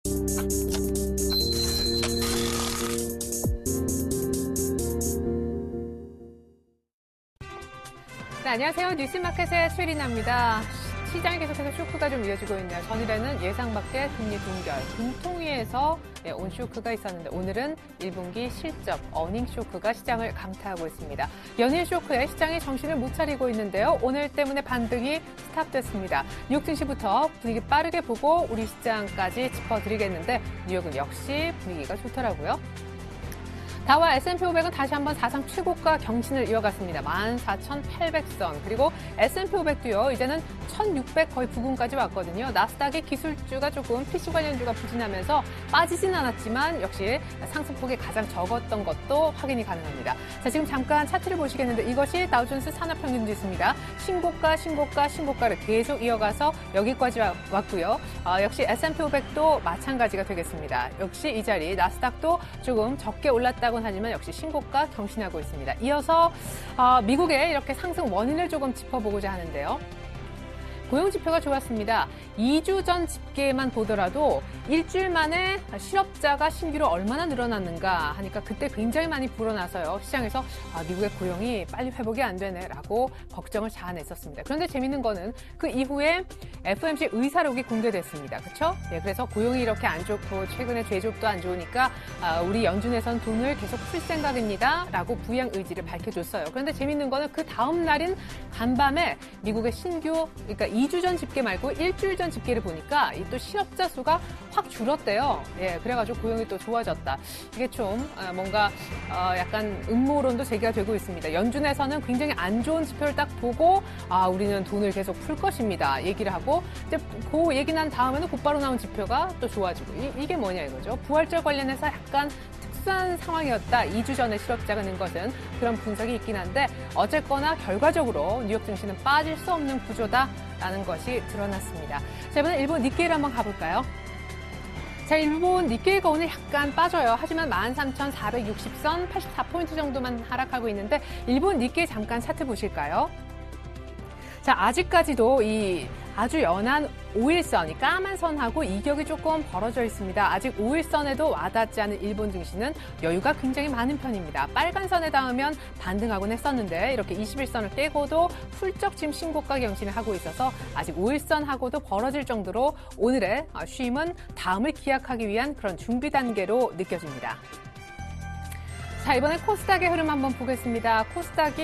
네, 안녕하세요. 뉴스마켓의 최리나입니다. 시장이 계속해서 쇼크가 좀 이어지고 있네요. 전일에는 예상 밖의 금리 동결, 금통위에서 온 쇼크가 있었는데 오늘은 1분기 실적, 어닝 쇼크가 시장을 강타하고 있습니다. 연일 쇼크에 시장이 정신을 못 차리고 있는데요. 오늘 때문에 반등이 스탑됐습니다. 뉴욕 증시부터 분위기 빠르게 보고 우리 시장까지 짚어드리겠는데 뉴욕은 역시 분위기가 좋더라고요. 다우와 S&P 500은 다시 한번 사상 최고가 경신을 이어갔습니다. 14,800선. 그리고 S&P 500도요. 이제는 1,600 거의 부근까지 왔거든요. 나스닥의 기술주가 조금 PC 관련주가 부진하면서 빠지진 않았지만 역시 상승폭이 가장 적었던 것도 확인이 가능합니다. 자, 지금 잠깐 차트를 보시겠는데 이것이 다우존스 산업평균지수입니다. 신고가를 계속 이어가서 여기까지 왔고요. 역시 S&P 500도 마찬가지가 되겠습니다. 역시 이 자리 나스닥도 조금 적게 올랐다고 하지만 역시 신고가 경신하고 있습니다. 이어서 미국의 이렇게 상승 원인을 조금 짚어보고자 하는데요. 고용지표가 좋았습니다. 2주 전 집계만 보더라도 일주일 만에 실업자가 신규로 얼마나 늘어났는가 하니까 그때 굉장히 많이 불어나서요. 시장에서 미국의 고용이 빨리 회복이 안 되네라고 걱정을 자아냈었습니다. 그런데 재밌는 거는 그 이후에 FOMC 의사록이 공개됐습니다. 그렇죠? 예, 그래서 고용이 이렇게 안 좋고 최근에 제조업도 안 좋으니까 우리 연준에선 돈을 계속 풀 생각입니다. 라고 부양 의지를 밝혀줬어요. 그런데 재밌는 거는 그 다음 날인 간밤에 미국의 신규, 그러니까 2주 전 집계 말고 일주일 전 집계를 보니까 이 또 실업자 수가 확 줄었대요. 예, 그래가지고 고용이 또 좋아졌다. 이게 좀 뭔가 약간 음모론도 제기가 되고 있습니다. 연준에서는 굉장히 안 좋은 지표를 딱 보고 우리는 돈을 계속 풀 것입니다. 얘기를 하고 이제 그 얘기 난 다음에는 곧바로 나온 지표가 또 좋아지고 이게 뭐냐 이거죠. 부활절 관련해서 약간 특수한 상황이었다. 2주 전에 실업자가 는 것은 그런 분석이 있긴 한데 어쨌거나 결과적으로 뉴욕 증시는 빠질 수 없는 구조다라는 것이 드러났습니다. 자, 이번엔 일본 니케이를 한번 가볼까요? 자, 일본 니케이가 오늘 약간 빠져요. 하지만 13,460선 84포인트 정도만 하락하고 있는데 일본 니케이 잠깐 차트 보실까요? 자, 아직까지도 이 아주 연한 5일선, 이 까만 선하고 이격이 조금 벌어져 있습니다. 아직 5일선에도 와닿지 않은 일본 증시는 여유가 굉장히 많은 편입니다. 빨간 선에 닿으면 반등하곤 했었는데 이렇게 21선을 깨고도 훌쩍 지금 신고가 경신을 하고 있어서 아직 5일선하고도 벌어질 정도로 오늘의 쉼은 다음을 기약하기 위한 그런 준비 단계로 느껴집니다. 자, 이번에 코스닥의 흐름 한번 보겠습니다. 코스닥이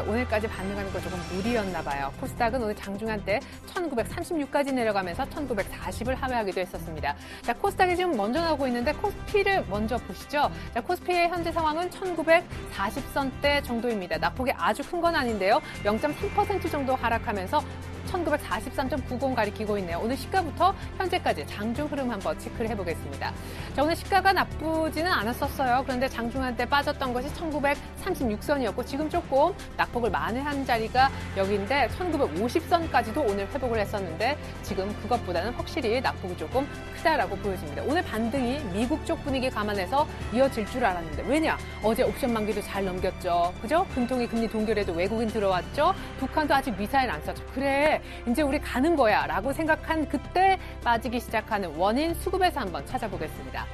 오늘까지 반등하는 거 조금 무리였나 봐요. 코스닥은 오늘 장중한 때 1936까지 내려가면서 1940을 하회하기도 했었습니다. 자, 코스닥이 지금 먼저 나오고 있는데 코스피를 먼저 보시죠. 자, 코스피의 현재 상황은 1940선대 정도입니다. 낙폭이 아주 큰 건 아닌데요. 0.3% 정도 하락하면서 1943.90 가리키고 있네요. 오늘 시가부터 현재까지 장중 흐름 한번 체크를 해보겠습니다. 자, 오늘 시가가 나쁘지는 않았었어요. 그런데 장중한 때 빠졌던 것이 1936선이었고 지금 조금 낙폭을 만회한 자리가 여기인데 1950선까지도 오늘 회복을 했었는데 지금 그것보다는 확실히 낙폭이 조금 크다라고 보여집니다. 오늘 반등이 미국 쪽 분위기 감안해서 이어질 줄 알았는데 왜냐? 어제 옵션 만기도 잘 넘겼죠. 그죠? 금통위 금리 동결에도 외국인 들어왔죠. 북한도 아직 미사일 안 쐈죠. 그래, 이제 우리 가는 거야 라고 생각한 그때 빠지기 시작하는 원인 수급에서 한번 찾아보겠습니다.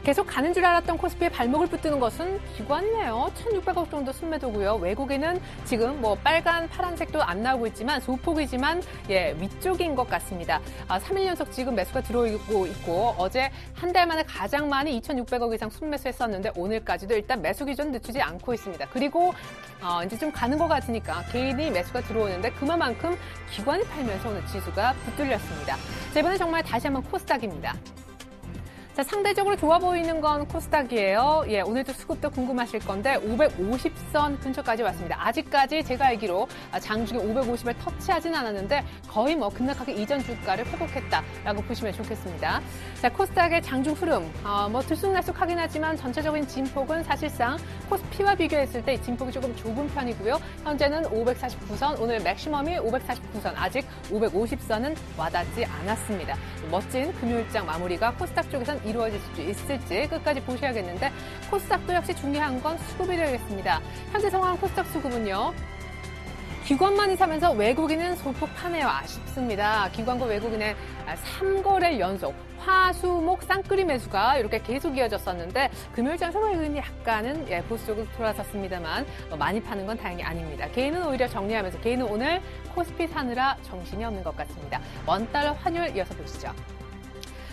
계속 가는 줄 알았던 코스피에 발목을 붙드는 것은 기관이네요. 1,600억 정도 순매도고요. 외국인은 지금 뭐 빨간, 파란색도 안 나오고 있지만 소폭이지만 위쪽인 것 같습니다. 3일 연속 지금 매수가 들어오고 있고 어제 한 달 만에 가장 많이 2,600억 이상 순매수했었는데 오늘까지도 일단 매수 기준 늦추지 않고 있습니다. 그리고 이제 좀 가는 것 같으니까 개인이 매수가 들어오는데 그만큼 기관이 팔면서 오늘 지수가 붙들렸습니다. 자, 이번에 정말 다시 한번 코스닥입니다. 자, 상대적으로 좋아 보이는 건 코스닥이에요. 오늘도 수급도 궁금하실 건데 550선 근처까지 왔습니다. 아직까지 제가 알기로 장중에 550을 터치하진 않았는데 거의 뭐 급락하기 이전 주가를 회복했다라고 보시면 좋겠습니다. 자, 코스닥의 장중 흐름 뭐 들쑥날쑥하긴 하지만 전체적인 진폭은 사실상 코스피와 비교했을 때 진폭이 조금 좁은 편이고요. 현재는 549선, 오늘 맥시멈이 549선, 아직 550선은 와닿지 않았습니다. 멋진 금요일장 마무리가 코스닥 쪽에선 이루어질 수 있을지 끝까지 보셔야겠는데 코스닥도 역시 중요한 건 수급이 되겠습니다. 현재 상황 코스닥 수급은요. 기관만이 사면서 외국인은 소폭 파네요. 아쉽습니다. 기관과 외국인의 3거래일 연속 화수목 쌍끌이 매수가 이렇게 계속 이어졌었는데 금요일 장에서 외국인이 약간은 보수적으로 돌아섰습니다만 많이 파는 건 다행히 아닙니다. 개인은 오히려 정리하면서 개인은 오늘 코스피 사느라 정신이 없는 것 같습니다. 원달러 환율 이어서 보시죠.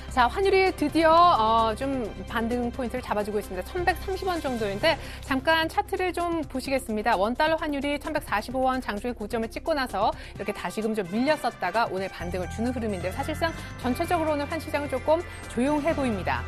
자, 환율이 드디어 좀 반등 포인트를 잡아주고 있습니다. 1,130원 정도인데 잠깐 차트를 좀 보시겠습니다. 원달러 환율이 1,145원 장중에 고점을 찍고 나서 이렇게 다시금 좀 밀렸었다가 오늘 반등을 주는 흐름인데 사실상 전체적으로 오늘 환시장은 조금 조용해 보입니다.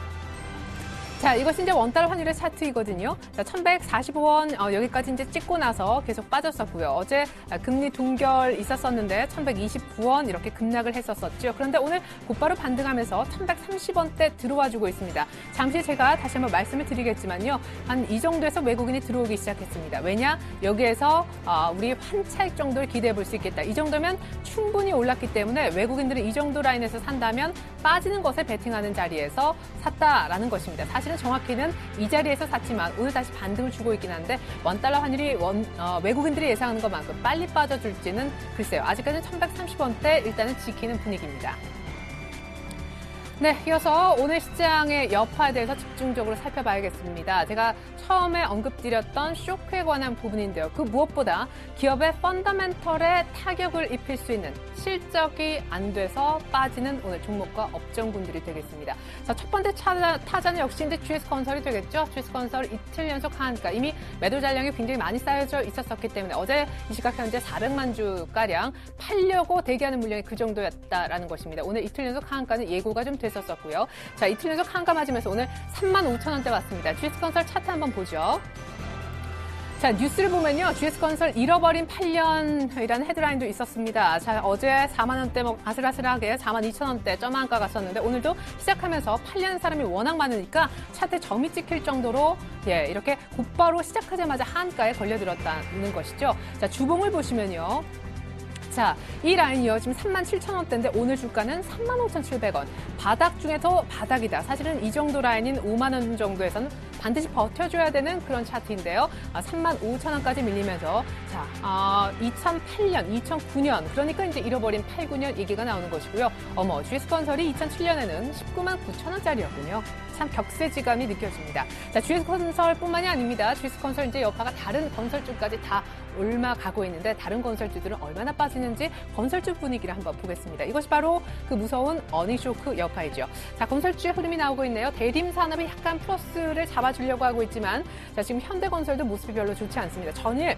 자, 이것이 이제 원달러 환율의 차트이거든요. 자, 1,145원 여기까지 이제 찍고 나서 계속 빠졌었고요. 어제 금리 동결 있었었는데 1,129원 이렇게 급락을 했었었죠. 그런데 오늘 곧바로 반등하면서 1,130원대 들어와주고 있습니다. 잠시 제가 다시 한번 말씀을 드리겠지만요. 한 이 정도에서 외국인이 들어오기 시작했습니다. 왜냐? 여기에서 우리 환차익 정도를 기대해 볼 수 있겠다. 이 정도면 충분히 올랐기 때문에 외국인들이 이 정도 라인에서 산다면 빠지는 것에 베팅하는 자리에서 샀다라는 것입니다. 사실은 정확히는 이 자리에서 샀지만 오늘 다시 반등을 주고 있긴 한데 원달러 환율이 외국인들이 예상하는 것만큼 빨리 빠져줄지는 글쎄요. 아직까지는 1,130원대 일단은 지키는 분위기입니다. 네, 이어서 오늘 시장의 여파에 대해서 집중적으로 살펴봐야겠습니다. 제가 처음에 언급드렸던 쇼크에 관한 부분인데요. 그 무엇보다 기업의 펀더멘털에 타격을 입힐 수 있는 실적이 안 돼서 빠지는 오늘 종목과 업종군들이 되겠습니다. 자, 첫 번째 타자는 역시 이제 GS건설이 되겠죠. GS건설 이틀 연속 하한가. 이미 매도 잔량이 굉장히 많이 쌓여져 있었기 때문에 어제 이 시각 현재 400만 주가량 팔려고 대기하는 물량이 그 정도였다라는 것입니다. 오늘 이틀 연속 하한가는 예고가 좀 됐었고요. 자, 이틀 연속 한가 맞으면서 오늘 35,000원대 왔습니다. GS건설 차트 한번 보죠. 자, 뉴스를 보면요. GS건설 잃어버린 8년이라는 헤드라인도 있었습니다. 자, 어제 4만 원대 아슬아슬하게 42,000원대 점한가 갔었는데 오늘도 시작하면서 팔려는 사람이 워낙 많으니까 차트에 점이 찍힐 정도로 이렇게 곧바로 시작하자마자 한가에 걸려들었다는 것이죠. 자, 주봉을 보시면요. 자, 이 라인이요. 지금 37,000원대인데 오늘 주가는 35,700원. 바닥 중에서 바닥이다. 사실은 이 정도 라인인 5만 원 정도에서는 반드시 버텨줘야 되는 그런 차트인데요. 35,000원까지 밀리면서 자, 2008년, 2009년 그러니까 이제 잃어버린 8, 9년 얘기가 나오는 것이고요. GS건설이 2007년에는 19만 9천원짜리였군요. 참 격세지감이 느껴집니다. 자, GS건설뿐만이 아닙니다. GS건설 이제 여파가 다른 건설주까지 다 올라가고 있는데 다른 건설주들은 얼마나 빠지는지 건설주 분위기를 한번 보겠습니다. 이것이 바로 그 무서운 어닝쇼크 여파이죠. 자, 건설주의 흐름이 나오고 있네요. 대림산업이 약간 플러스를 잡아주려고 하고 있지만 자, 지금 현대건설도 모습이 별로 좋지 않습니다. 전일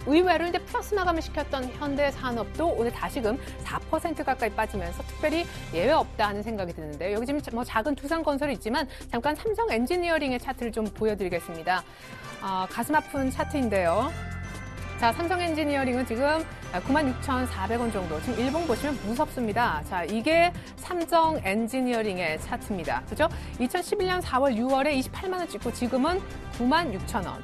의외로 이제 플러스 마감을 시켰던 현대산업도 오늘 다시금 4% 가까이 빠지면서 특별히 예외 없다 하는 생각이 드는데요. 여기 지금 뭐 작은 두산건설이 있지만 잠깐 삼성 엔지니어링의 차트를 좀 보여드리겠습니다. 가슴 아픈 차트인데요. 자, 삼성 엔지니어링은 지금 96,400원 정도. 지금 일봉 보시면 무섭습니다. 자, 이게 삼성 엔지니어링의 차트입니다. 그죠? 2011년 4월, 6월에 28만 원 찍고 지금은 96,000원.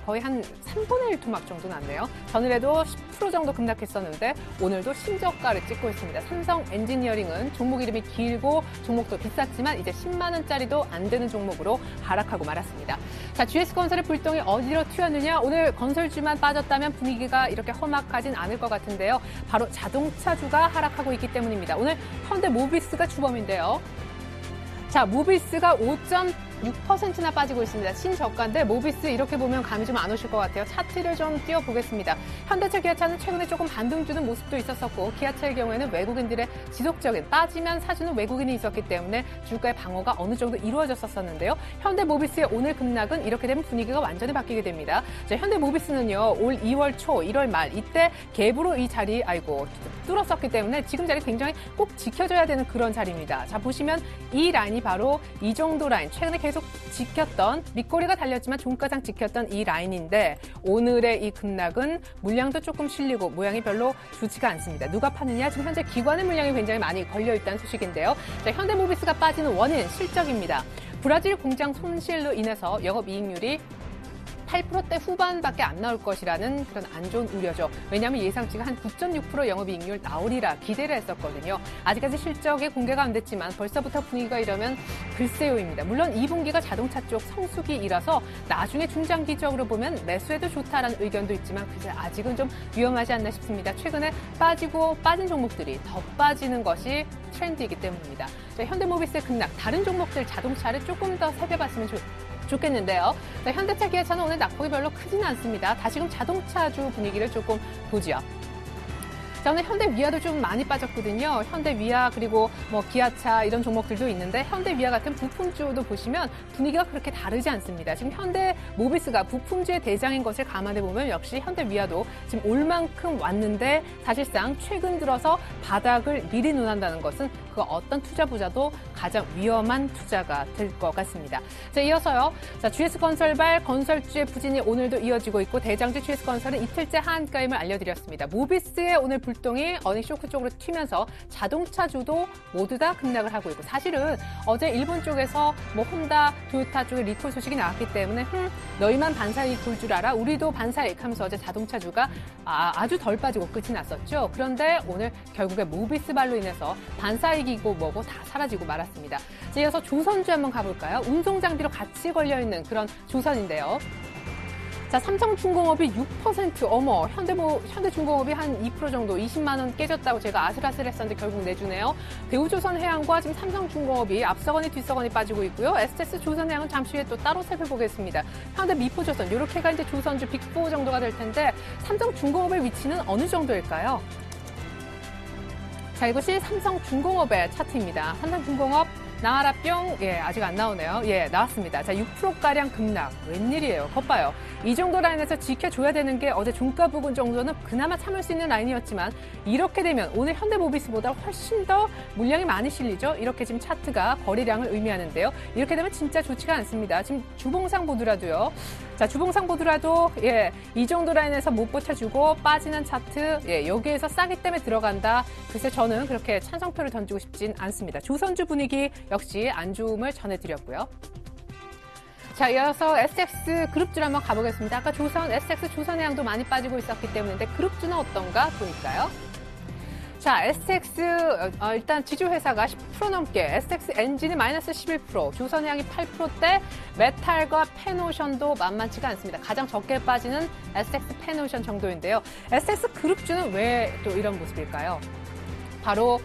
거의 한 3분의 1 토막 정도 났네요. 전일에도 10% 정도 급락했었는데 오늘도 신저가를 찍고 있습니다. 삼성 엔지니어링은 종목 이름이 길고 종목도 비쌌지만 이제 10만 원짜리도 안 되는 종목으로 하락하고 말았습니다. 자, GS건설의 불똥이 어디로 튀었느냐? 오늘 건설주만 빠졌다면 분위기가 이렇게 험악하진 않을 것 같은데요. 바로 자동차주가 하락하고 있기 때문입니다. 오늘 현대모비스가 주범인데요. 자, 모비스가 5.6%나 빠지고 있습니다. 신저가인데 모비스 이렇게 보면 감이 좀 안 오실 것 같아요. 차트를 좀 띄워보겠습니다. 현대차, 기아차는 최근에 조금 반등 주는 모습도 있었었고 기아차의 경우에는 외국인들의 지속적인 빠지면 사주는 외국인이 있었기 때문에 주가의 방어가 어느 정도 이루어졌었는데요. 현대모비스의 오늘 급락은 이렇게 되면 분위기가 완전히 바뀌게 됩니다. 자, 현대모비스는요. 올 2월 초, 1월 말 이때 갭으로 이 자리 뚫었었기 때문에 지금 자리 굉장히 꼭 지켜줘야 되는 그런 자리입니다. 자, 보시면 이 라인이 바로 이 정도 라인, 최근에 계속 지켰던 밑꼬리가 달렸지만 종가상 지켰던 이 라인인데 오늘의 이 급락은 물량도 조금 실리고 모양이 별로 좋지가 않습니다. 누가 파느냐? 지금 현재 기관의 물량이 굉장히 많이 걸려있다는 소식인데요. 자, 현대모비스가 빠지는 원인 실적입니다. 브라질 공장 손실로 인해서 영업이익률이 8%대 후반밖에 안 나올 것이라는 그런 안 좋은 우려죠. 왜냐하면 예상치가 한 9.6% 영업이익률 나오리라 기대를 했었거든요. 아직까지 실적이 공개가 안 됐지만 벌써부터 분위기가 이러면 글쎄요입니다. 물론 2분기가 자동차 쪽 성수기이라서 나중에 중장기적으로 보면 매수해도 좋다라는 의견도 있지만 글쎄 아직은 좀 위험하지 않나 싶습니다. 최근에 빠진 종목들이 더 빠지는 것이 트렌드이기 때문입니다. 자, 현대모비스의 급락, 다른 종목들 자동차를 조금 더 살펴봤으면 좋겠는데요. 자, 현대차, 기아차는 오늘 낙폭이 별로 크지는 않습니다. 다시금 자동차주 분위기를 조금 보죠. 자, 오늘 현대위아도 좀 많이 빠졌거든요. 현대위아 그리고 뭐 기아차 이런 종목들도 있는데 현대위아 같은 부품주도 보시면 분위기가 그렇게 다르지 않습니다. 지금 현대모비스가 부품주의 대장인 것을 감안해 보면 역시 현대위아도 지금 올 만큼 왔는데 사실상 최근 들어서 바닥을 미리 논한다는 것은 그 어떤 투자부자도 가장 위험한 투자가 될 것 같습니다. 자, 이어서요. 자, GS건설발 건설주의 부진이 오늘도 이어지고 있고 대장주 GS건설은 이틀째 하한가임을 알려드렸습니다. 모비스의 오늘 불똥이 어닝 쇼크 쪽으로 튀면서 자동차주도 모두 다 급락을 하고 있고 사실은 어제 일본 쪽에서 뭐 혼다, 토요타 쪽에 리콜 소식이 나왔기 때문에 너희만 반사이익 볼 줄 알아? 우리도 반사이익 하면서 어제 자동차주가 아주 덜 빠지고 끝이 났었죠. 그런데 오늘 결국에 모비스발로 인해서 반사이익이고 뭐고 다 사라지고 말았습니다. 자, 이어서 조선주 한번 가볼까요? 운송장비로 같이 걸려있는 그런 조선인데요. 자, 삼성중공업이 6% 어머, 현대중공업이 한 2% 정도 20만 원 깨졌다고 제가 아슬아슬했었는데 결국 내주네요. 대우조선해양과 지금 삼성중공업이 앞서거니 뒤서거니 빠지고 있고요. STS조선해양은 잠시 후에 또 따로 살펴보겠습니다. 현대미포조선 이렇게가 이제 조선주 빅4 정도가 될 텐데 삼성중공업의 위치는 어느 정도일까요? 자, 이것이 삼성중공업의 차트입니다. 삼성중공업 나와라 뿅. 예, 아직 안 나오네요. 예, 나왔습니다. 자, 6%가량 급락. 웬일이에요. 겉봐요. 이 정도 라인에서 지켜줘야 되는 게 어제 종가 부근 정도는 그나마 참을 수 있는 라인이었지만 이렇게 되면 오늘 현대모비스보다 훨씬 더 물량이 많이 실리죠. 이렇게 지금 차트가 거래량을 의미하는데요. 이렇게 되면 진짜 좋지가 않습니다. 지금 주봉상 보더라도요. 자, 주봉상 보더라도 예, 이 정도 라인에서 못 버텨주고 빠지는 차트 예, 여기에서 싸기 때문에 들어간다. 글쎄 저는 그렇게 찬성표를 던지고 싶진 않습니다. 조선주 분위기 역시 안 좋음을 전해드렸고요. 자, 이어서 SX 그룹주를 한번 가보겠습니다. 아까 SX 조선해양도 많이 빠지고 있었기 때문에 그룹주는 어떤가 보니까요. 자, SX 일단 지주회사가 10% 넘게, SX 엔진이 마이너스 11%, 조선해양이 8%대, 메탈과 펜오션도 만만치가 않습니다. 가장 적게 빠지는 SX 펜오션 정도인데요. SX 그룹주는 왜 또 이런 모습일까요? 바로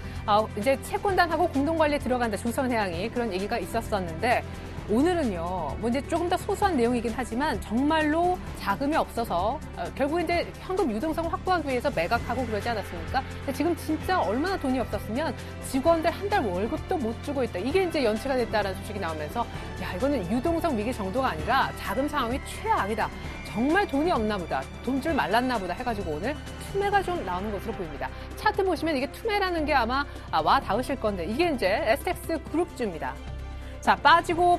이제 채권단하고 공동관리에 들어간다 조선해양이 그런 얘기가 있었었는데 오늘은요, 뭐 이제 조금 더 소소한 내용이긴 하지만 정말로 자금이 없어서 결국 이제 현금 유동성을 확보하기 위해서 매각하고 그러지 않았습니까? 근데 지금 진짜 얼마나 돈이 없었으면 직원들 한 달 월급도 못 주고 있다. 이게 이제 연체가 됐다라는 소식이 나오면서 야, 이거는 유동성 위기 정도가 아니라 자금 상황이 최악이다. 정말 돈이 없나 보다. 돈줄 말랐나 보다 해가지고 오늘 투매가 좀 나오는 것으로 보입니다. 차트 보시면 이게 투매라는 게 아마 와 닿으실 건데 이게 이제 SX 그룹주입니다. 자, 빠지고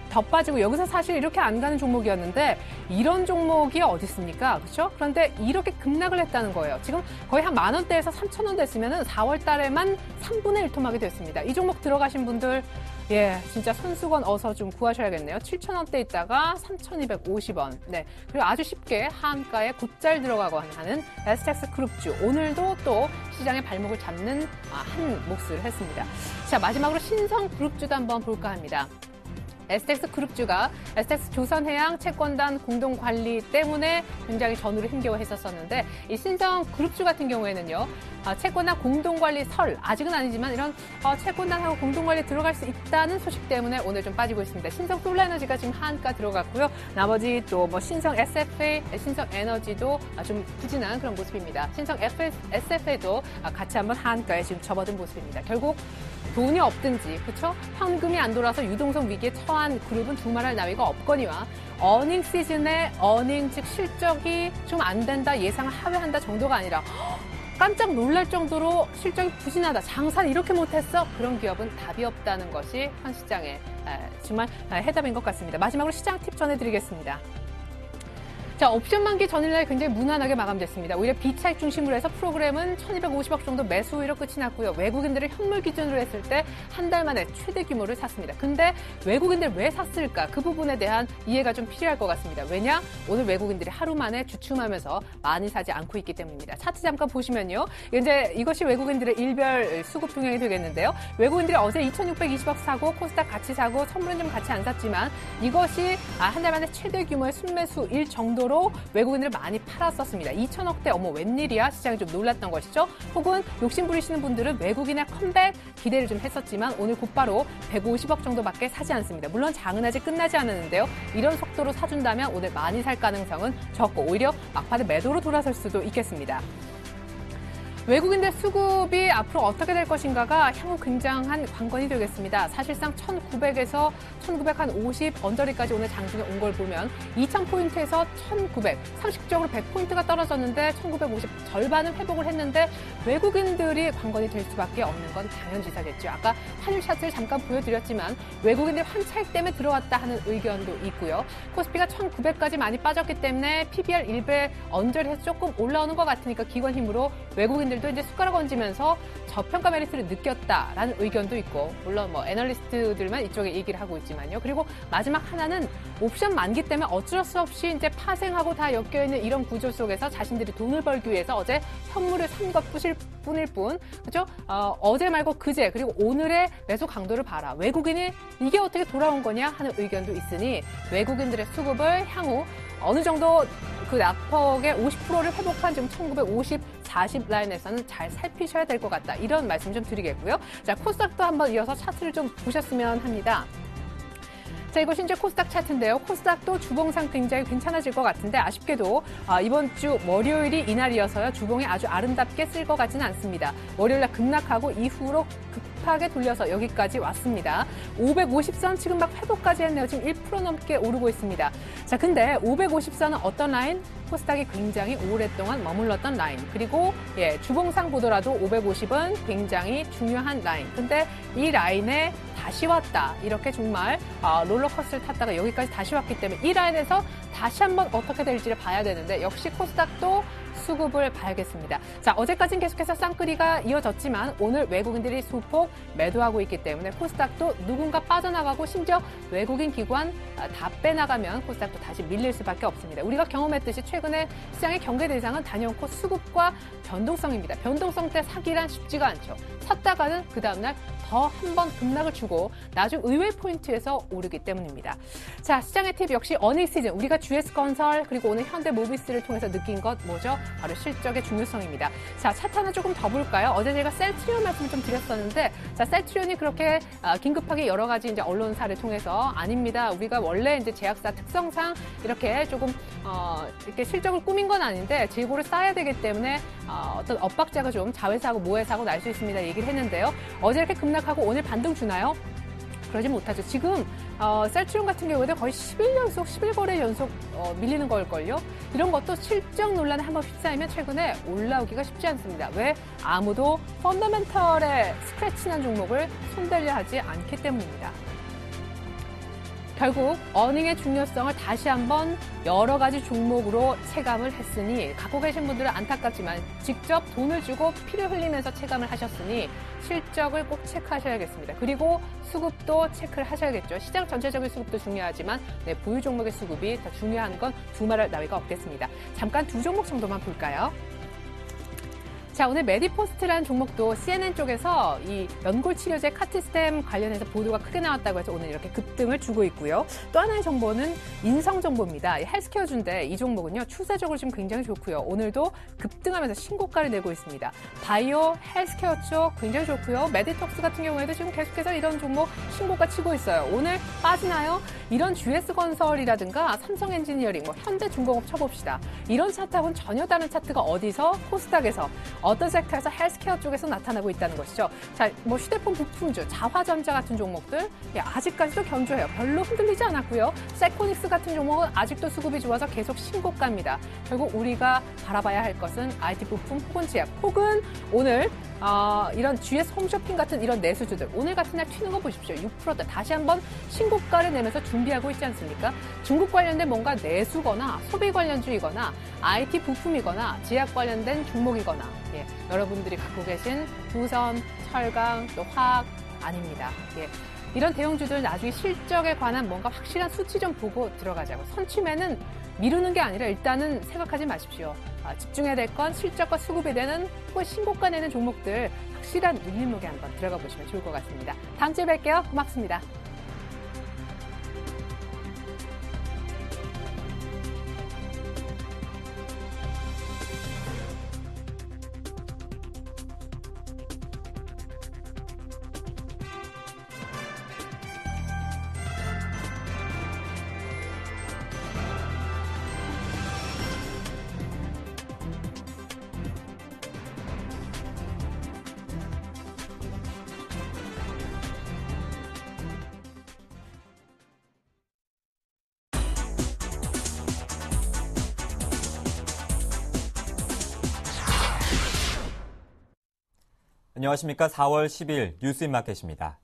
더 빠지고 여기서 사실 이렇게 안 가는 종목이었는데 이런 종목이 어디 있습니까? 그렇죠? 그런데 이렇게 급락을 했다는 거예요. 지금 거의 한 10,000원대에서 3,000원 됐으면 4월 달에만 3분의 1 토막이 됐습니다. 이 종목 들어가신 분들 예, 진짜 손수건 어서 좀 구하셔야겠네요. 7,000원대 있다가 3,250원. 네. 그리고 아주 쉽게 하한가에 곧잘 들어가고 하는 STX 그룹주. 오늘도 또 시장의 발목을 잡는 한 몫을 했습니다. 자, 마지막으로 신성 그룹주도 한번 볼까 합니다. STX 그룹주가 STX 조선해양 채권단 공동관리 때문에 굉장히 전후를 힘겨워했었었는데 이 신성 그룹주 같은 경우에는요. 채권단 공동관리 아직은 아니지만 이런 채권단하고 공동관리에 들어갈 수 있다는 소식 때문에 오늘 좀 빠지고 있습니다. 신성 솔라에너지가 지금 하한가 들어갔고요. 나머지 또 뭐 신성 SFA, 신성 에너지도 좀 부진한 그런 모습입니다. 신성 SFA도 같이 한번 하한가에 지금 접어든 모습입니다. 결국 돈이 없든지, 그렇죠? 현금이 안 돌아서 유동성 위기에 처한 그룹은 두말할 나위가 없거니와 어닝 시즌에 어닝 즉 실적이 좀 안 된다, 예상을 하회한다 정도가 아니라 깜짝 놀랄 정도로 실적이 부진하다, 장사를 이렇게 못했어? 그런 기업은 답이 없다는 것이 현 시장의 정말 해답인 것 같습니다. 마지막으로 시장 팁 전해드리겠습니다. 자, 옵션 만기 전일날 굉장히 무난하게 마감됐습니다. 오히려 비차익 중심으로 해서 프로그램은 1,250억 정도 매수 우위로 끝이 났고요. 외국인들을 현물 기준으로 했을 때 한 달 만에 최대 규모를 샀습니다. 근데 외국인들 왜 샀을까? 그 부분에 대한 이해가 좀 필요할 것 같습니다. 왜냐? 오늘 외국인들이 하루 만에 주춤하면서 많이 사지 않고 있기 때문입니다. 차트 잠깐 보시면요. 이제 이것이 외국인들의 일별 수급 동향이 되겠는데요. 외국인들이 어제 2,620억 사고 코스닥 같이 사고 선물은 좀 같이 안 샀지만 이것이 한 달 만에 최대 규모의 순매수일 정도로 외국인들을 많이 팔았었습니다. 2,000억대 어머 웬일이야? 시장이 좀 놀랐던 것이죠. 혹은 욕심 부리시는 분들은 외국인의 컴백 기대를 좀 했었지만 오늘 곧바로 150억 정도밖에 사지 않습니다. 물론 장은 아직 끝나지 않았는데요. 이런 속도로 사준다면 오늘 많이 살 가능성은 적고 오히려 막판에 매도로 돌아설 수도 있겠습니다. 외국인들 수급이 앞으로 어떻게 될 것인가가 향후 굉장한 관건이 되겠습니다. 사실상 1,900에서 1,950 언저리까지 오늘 장중에 온 걸 보면 2,000포인트에서 1,900, 상식적으로 100포인트가 떨어졌는데 1,950 절반은 회복을 했는데 외국인들이 관건이 될 수밖에 없는 건 당연지사겠죠. 아까 환율 차트를 잠깐 보여드렸지만 외국인들 환차익 때문에 들어왔다 하는 의견도 있고요. 코스피가 1,900까지 많이 빠졌기 때문에 PBR 1배 언저리에서 조금 올라오는 것 같으니까 기관 힘으로 외국인들 도 이제 숟가락 얹으면서 저평가 메리트를 느꼈다라는 의견도 있고 물론 뭐 애널리스트들만 이쪽에 얘기를 하고 있지만요. 그리고 마지막 하나는 옵션 만기 때문에 어쩔 수 없이 이제 파생하고 다 엮여있는 이런 구조 속에서 자신들이 돈을 벌기 위해서 어제 현물을 산 것 뿐일 뿐 그렇죠? 어제 말고 그제 그리고 오늘의 매수 강도를 봐라. 외국인이 이게 어떻게 돌아온 거냐 하는 의견도 있으니 외국인들의 수급을 향후 어느 정도 그 낙폭의 50%를 회복한 지금 1950, 40 라인에서는 잘 살피셔야 될 것 같다. 이런 말씀 좀 드리겠고요. 자, 코스닥도 한번 이어서 차트를 좀 보셨으면 합니다. 자, 이것이 이제 코스닥 차트인데요. 코스닥도 주봉상 굉장히 괜찮아질 것 같은데 아쉽게도 이번 주 월요일이 이날이어서요. 주봉이 아주 아름답게 쓸 것 같지는 않습니다. 월요일날 급락하고 이후로 급하게 돌려서 여기까지 왔습니다. 550선 지금 막 회복까지 했네요. 지금 1% 넘게 오르고 있습니다. 자, 근데 550선은 어떤 라인? 코스닥이 굉장히 오랫동안 머물렀던 라인. 그리고 주봉상 보더라도 550은 굉장히 중요한 라인. 근데 이 라인에 다시 왔다. 이렇게 정말 롤러코스터를 탔다가 여기까지 다시 왔기 때문에 이 라인에서 다시 한번 어떻게 될지를 봐야 되는데 역시 코스닥도 수급을 봐야겠습니다. 자, 어제까지는 계속해서 쌍끌이가 이어졌지만 오늘 외국인들이 소폭 매도하고 있기 때문에 코스닥도 누군가 빠져나가고 심지어 외국인 기관 다 빼나가면 코스닥도 다시 밀릴 수밖에 없습니다. 우리가 경험했듯이 최근에 시장의 경계 대상은 단연코 수급과 변동성입니다. 변동성 때 사기란 쉽지가 않죠. 샀다가는 그 다음날 더 한 번 급락을 주고 나중 의외 포인트에서 오르기 때문입니다. 자, 시장의 팁 역시 어닝 시즌. 우리가 GS건설 그리고 오늘 현대모비스를 통해서 느낀 것 뭐죠? 바로 실적의 중요성입니다. 자, 차트 하나 조금 더 볼까요? 어제 제가 셀트리온 말씀을 좀 드렸었는데 자, 셀트리온이 그렇게 긴급하게 여러 가지 이제 언론사를 통해서 아닙니다. 우리가 원래 이제 제약사 특성상 이렇게 조금 이렇게 실적을 꾸민 건 아닌데 재고를 쌓아야 되기 때문에 어떤 엇박자가 좀 자회사하고 모회사하고 날 수 있습니다. 얘기를 했는데요. 어제 이렇게 급락하고 오늘 반등 주나요? 그러지 못하죠. 지금 셀트리온 같은 경우에도 거의 11연속, 11거래 연속 밀리는 걸걸요. 이런 것도 실적 논란에 한번 휩싸이면 최근에 올라오기가 쉽지 않습니다. 왜? 아무도 펀더멘털에 스크래치난 종목을 손대려 하지 않기 때문입니다. 결국 어닝의 중요성을 다시 한번 여러 가지 종목으로 체감을 했으니 갖고 계신 분들은 안타깝지만 직접 돈을 주고 피를 흘리면서 체감을 하셨으니 실적을 꼭 체크하셔야겠습니다. 그리고 수급도 체크를 하셔야겠죠. 시장 전체적인 수급도 중요하지만 보유 종목의 수급이 더 중요한 건 두말할 나위가 없겠습니다. 잠깐 두 종목 정도만 볼까요? 자, 오늘 메디포스트라는 종목도 CNN 쪽에서 이 연골치료제 카티스템 관련해서 보도가 크게 나왔다고 해서 오늘 이렇게 급등을 주고 있고요. 또 하나의 정보는 인성 정보입니다. 헬스케어주인데 이 종목은요, 추세적으로 지금 굉장히 좋고요. 오늘도 급등하면서 신고가를 내고 있습니다. 바이오, 헬스케어 쪽 굉장히 좋고요. 메디톡스 같은 경우에도 지금 계속해서 이런 종목 신고가 치고 있어요. 오늘 빠지나요? 이런 GS건설이라든가 삼성엔지니어링, 현대중공업 쳐봅시다. 이런 차트하고는 전혀 다른 차트가 어디서? 코스닥에서. 어떤 섹터에서 헬스케어 쪽에서 나타나고 있다는 것이죠. 자, 뭐 휴대폰 부품주, 자화전자 같은 종목들 아직까지도 견조해요. 별로 흔들리지 않았고요. 세코닉스 같은 종목은 아직도 수급이 좋아서 계속 신고가입니다. 결국 우리가 바라봐야 할 것은 IT 부품 혹은 제약 혹은 오늘 이런 GS 홈쇼핑 같은 이런 내수주들 오늘 같은 날 튀는 거 보십시오. 6%대 다시 한번 신고가를 내면서 준비하고 있지 않습니까? 중국 관련된 뭔가 내수거나 소비 관련주이거나 IT 부품이거나 제약 관련된 종목이거나 여러분들이 갖고 계신 두선, 철강, 또 화학 아닙니다. 이런 대형주들 나중에 실적에 관한 뭔가 확실한 수치 좀 보고 들어가자고. 선취매는 미루는 게 아니라 일단은 생각하지 마십시오. 집중해야 될 건 실적과 수급이 되는 혹은 신고가 내는 종목들 확실한 일목에 한번 들어가 보시면 좋을 것 같습니다. 다음 주에 뵐게요. 고맙습니다. 안녕하십니까. 4월 10일 뉴스인마켓입니다.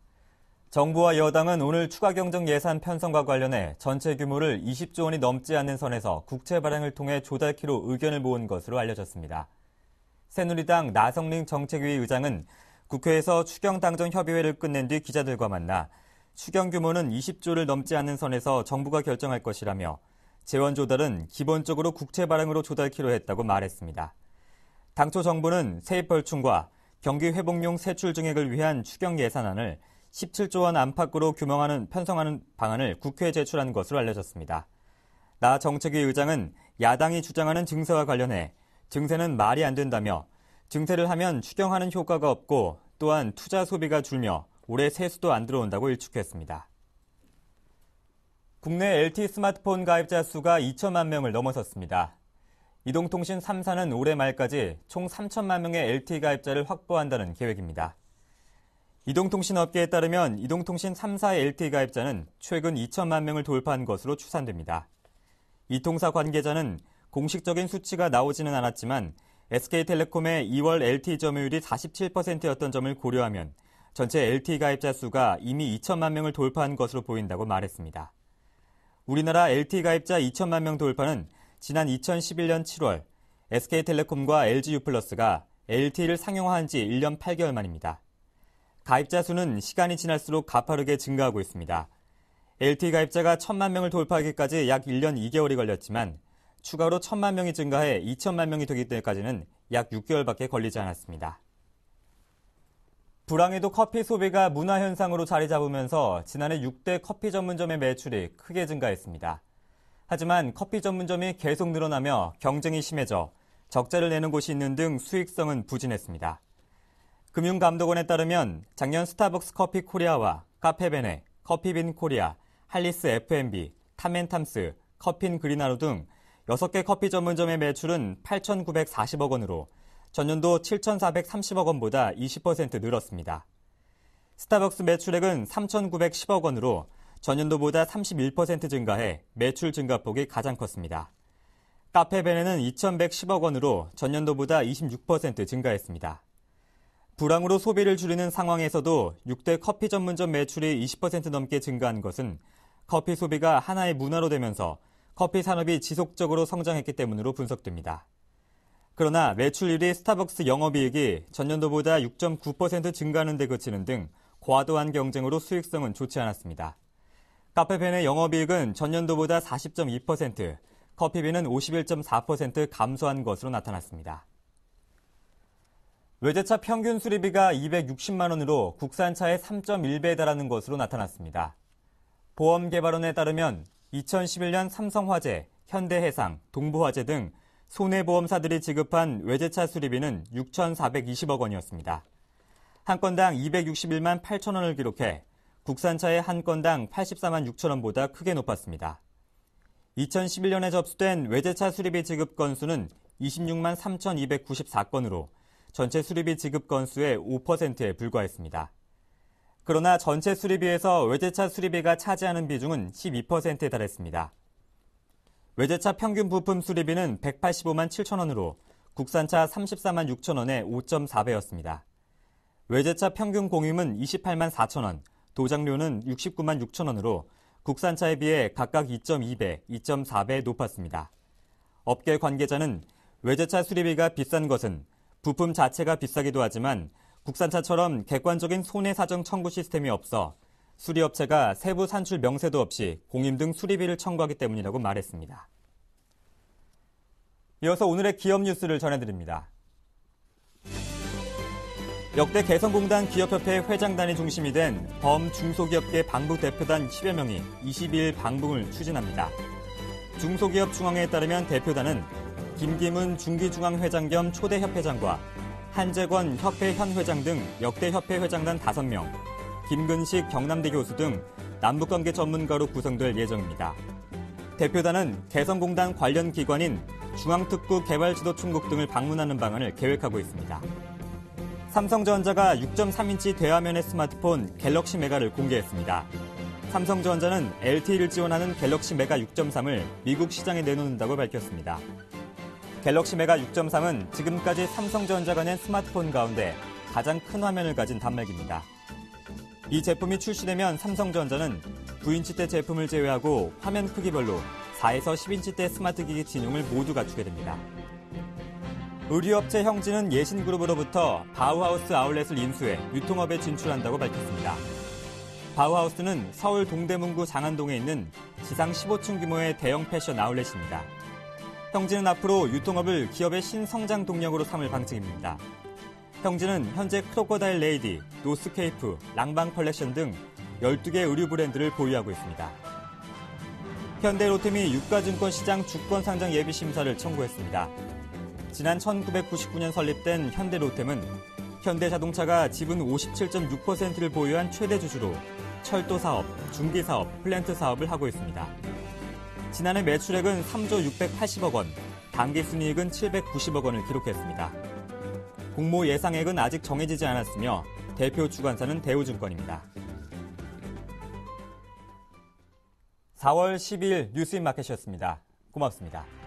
정부와 여당은 오늘 추가 경정 예산 편성과 관련해 전체 규모를 20조 원이 넘지 않는 선에서 국채 발행을 통해 조달키로 의견을 모은 것으로 알려졌습니다. 새누리당 나성링 정책위 의장은 국회에서 추경 당정 협의회를 끝낸 뒤 기자들과 만나 추경 규모는 20조를 넘지 않는 선에서 정부가 결정할 것이라며 재원 조달은 기본적으로 국채 발행으로 조달키로 했다고 말했습니다. 당초 정부는 세입 벌충과 경기 회복용 세출 증액을 위한 추경 예산안을 17조 원 안팎으로 편성하는 방안을 국회에 제출한 것으로 알려졌습니다. 나 정책위 의장은 야당이 주장하는 증세와 관련해 증세는 말이 안 된다며 증세를 하면 추경하는 효과가 없고 또한 투자 소비가 줄며 올해 세수도 안 들어온다고 일축했습니다. 국내 LTE 스마트폰 가입자 수가 2천만 명을 넘어섰습니다. 이동통신 3사는 올해 말까지 총 3천만 명의 LTE 가입자를 확보한다는 계획입니다. 이동통신 업계에 따르면 이동통신 3사의 LTE 가입자는 최근 2천만 명을 돌파한 것으로 추산됩니다. 이 통사 관계자는 공식적인 수치가 나오지는 않았지만 SK텔레콤의 2월 LTE 점유율이 47%였던 점을 고려하면 전체 LTE 가입자 수가 이미 2천만 명을 돌파한 것으로 보인다고 말했습니다. 우리나라 LTE 가입자 2천만 명 돌파는 지난 2011년 7월 SK텔레콤과 LG유플러스가 LTE를 상용화한 지 1년 8개월 만입니다. 가입자 수는 시간이 지날수록 가파르게 증가하고 있습니다. LTE 가입자가 1천만 명을 돌파하기까지 약 1년 2개월이 걸렸지만 추가로 1천만 명이 증가해 2천만 명이 되기 때까지는 약 6개월밖에 걸리지 않았습니다. 불황에도 커피 소비가 문화 현상으로 자리 잡으면서 지난해 6대 커피 전문점의 매출이 크게 증가했습니다. 하지만 커피 전문점이 계속 늘어나며 경쟁이 심해져 적자를 내는 곳이 있는 등 수익성은 부진했습니다. 금융감독원에 따르면 작년 스타벅스 커피 코리아와 카페베네, 커피빈 코리아, 할리스 F&B, 탐앤탐스, 커핀 그린하루 등 6개 커피 전문점의 매출은 8,940억 원으로 전년도 7,430억 원보다 20% 늘었습니다. 스타벅스 매출액은 3,910억 원으로 전년도보다 31% 증가해 매출 증가폭이 가장 컸습니다. 카페베네는 2,110억 원으로 전년도보다 26% 증가했습니다. 불황으로 소비를 줄이는 상황에서도 6대 커피 전문점 매출이 20% 넘게 증가한 것은 커피 소비가 하나의 문화로 되면서 커피 산업이 지속적으로 성장했기 때문으로 분석됩니다. 그러나 매출률이 스타벅스 영업이익이 전년도보다 6.9% 증가하는 데 그치는 등 과도한 경쟁으로 수익성은 좋지 않았습니다. 카페벤의 영업이익은 전년도보다 40.2%, 커피빈은 51.4% 감소한 것으로 나타났습니다. 외제차 평균 수리비가 260만 원으로 국산차의 3.1배에 달하는 것으로 나타났습니다. 보험개발원에 따르면 2011년 삼성화재, 현대해상, 동부화재 등 손해보험사들이 지급한 외제차 수리비는 6,420억 원이었습니다. 한 건당 261만 8천 원을 기록해 국산차의 한 건당 84만 6천 원보다 크게 높았습니다. 2011년에 접수된 외제차 수리비 지급 건수는 26만 3,294건으로 전체 수리비 지급 건수의 5%에 불과했습니다. 그러나 전체 수리비에서 외제차 수리비가 차지하는 비중은 12%에 달했습니다. 외제차 평균 부품 수리비는 185만 7천 원으로 국산차 34만 6천 원의 5.4배였습니다. 외제차 평균 공임은 28만 4천 원, 도장료는 69만 6천 원으로 국산차에 비해 각각 2.2배, 2.4배 높았습니다. 업계 관계자는 외제차 수리비가 비싼 것은 부품 자체가 비싸기도 하지만 국산차처럼 객관적인 손해사정 청구 시스템이 없어 수리업체가 세부 산출 명세도 없이 공임 등 수리비를 청구하기 때문이라고 말했습니다. 이어서 오늘의 기업 뉴스를 전해드립니다. 역대 개성공단 기업협회 회장단이 중심이 된 범중소기업계 방북 대표단 10여 명이 22일 방북을 추진합니다. 중소기업 중앙회에 따르면 대표단은 김기문 중기중앙회장 겸 초대협회장과 한재권 협회 현회장 등 역대 협회 회장단 5명, 김근식 경남대 교수 등 남북관계 전문가로 구성될 예정입니다. 대표단은 개성공단 관련 기관인 중앙특구 개발지도총국 등을 방문하는 방안을 계획하고 있습니다. 삼성전자가 6.3인치 대화면의 스마트폰 갤럭시 메가를 공개했습니다. 삼성전자는 LTE를 지원하는 갤럭시 메가 6.3을 미국 시장에 내놓는다고 밝혔습니다. 갤럭시 메가 6.3은 지금까지 삼성전자가 낸 스마트폰 가운데 가장 큰 화면을 가진 단말기입니다. 이 제품이 출시되면 삼성전자는 9인치대 제품을 제외하고 화면 크기별로 4에서 10인치대 스마트기기 진용을 모두 갖추게 됩니다. 의류업체 형진은 예신그룹으로부터 바우하우스 아울렛을 인수해 유통업에 진출한다고 밝혔습니다. 바우하우스는 서울 동대문구 장안동에 있는 지상 15층 규모의 대형 패션 아울렛입니다. 형진은 앞으로 유통업을 기업의 신성장 동력으로 삼을 방침입니다. 형진은 현재 크로커다일 레이디, 노스케이프, 랑방 컬렉션 등 12개 의류 브랜드를 보유하고 있습니다. 현대로템이 유가증권 시장 주권 상장 예비 심사를 청구했습니다. 지난 1999년 설립된 현대로템은 현대자동차가 지분 57.6%를 보유한 최대 주주로 철도 사업, 중기 사업, 플랜트 사업을 하고 있습니다. 지난해 매출액은 3조 680억 원, 당기순이익은 790억 원을 기록했습니다. 공모 예상액은 아직 정해지지 않았으며 대표 주관사는 대우증권입니다. 4월 12일 뉴스인마켓이었습니다. 고맙습니다.